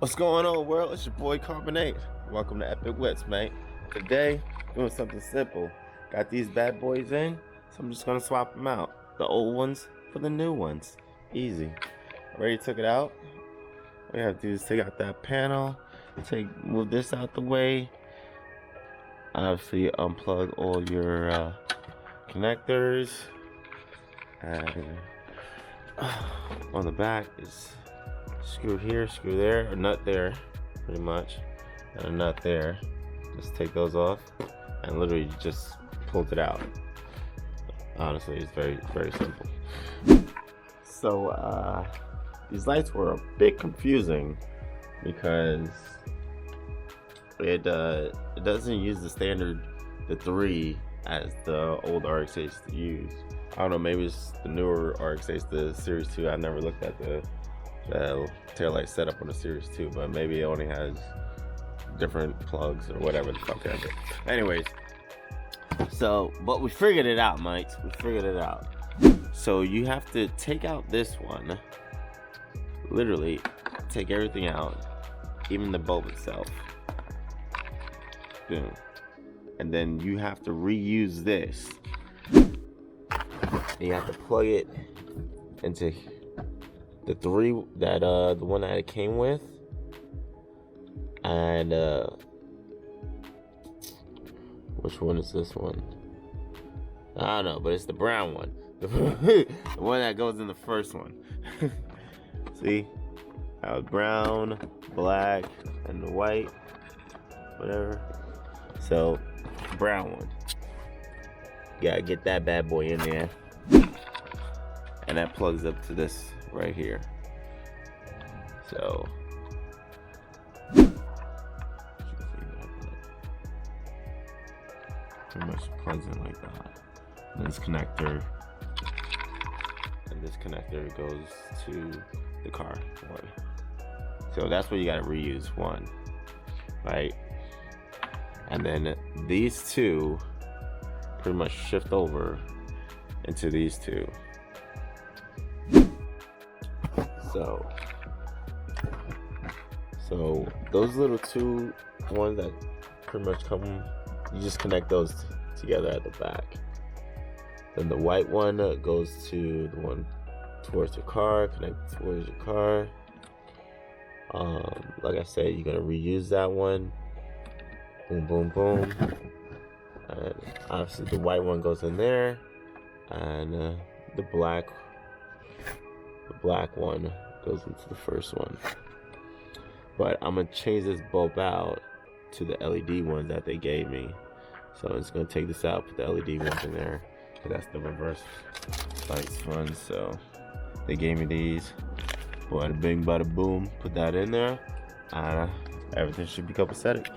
What's going on, world? It's your boy Carbonate. Welcome to Epic Whipz, mate. Today, doing something simple. Got these bad boys in, so I'm just gonna swap them out. The old ones for the new ones. Easy. Already took it out. All you have to do is take out that panel, move this out the way. Obviously, unplug all your connectors, and on the back is screw here, screw there, a nut there, pretty much, and a nut there. Just take those off, and literally just pulled it out. Honestly, it's very, very simple. So these lights were a bit confusing because it doesn't use the standard, the 3, as the old RX8s use. I don't know, maybe it's the newer RX8s, the Series 2. I never looked at the tail light setup on the Series 2, but maybe it only has different plugs or whatever the fuck ever. Anyways, so, but we figured it out, mates. We figured it out. So you have to take out this one. Literally, take everything out, even the bulb itself. Boom. And then you have to reuse this. And you have to plug it into the 3 that the one that it came with, and which one is this one? I don't know, but it's the brown one. The one that goes in the first one. See? I have brown, black, and the white, whatever. So, brown one. Gotta get that bad boy in there. And that plugs up to this right here. So, pretty much plugs in like that. And this connector, and this connector goes to the car one. So that's what you gotta reuse, one, right? And then these two pretty much shift over into these two. So those little 2 ones that pretty much come, you just connect those together at the back. Then the white one goes to the one towards your car, connect towards your car. Like I said, you're gonna reuse that one. Boom, boom, boom. And obviously the white one goes in there, and the black one goes into the first one. But I'm gonna change this bulb out to the LED ones that they gave me. So I'm just gonna take this out, put the LED ones in there, because that's the reverse lights one. So they gave me these. Bada bing, bada boom. Put that in there, and everything should be copacetic.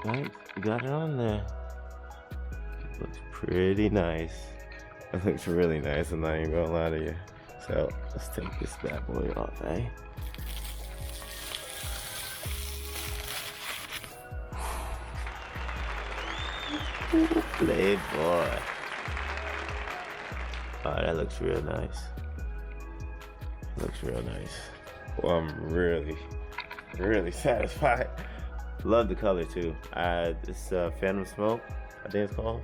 Alright, you got it on there. It looks pretty nice. It looks really nice, I'm not even gonna lie to you. So, let's take this bad boy off, eh? Playboy. Oh, that looks real nice. Looks real nice. Well, I'm really satisfied. Love the color too. It's Phantom Smoke, I think it's called.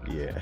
Yeah.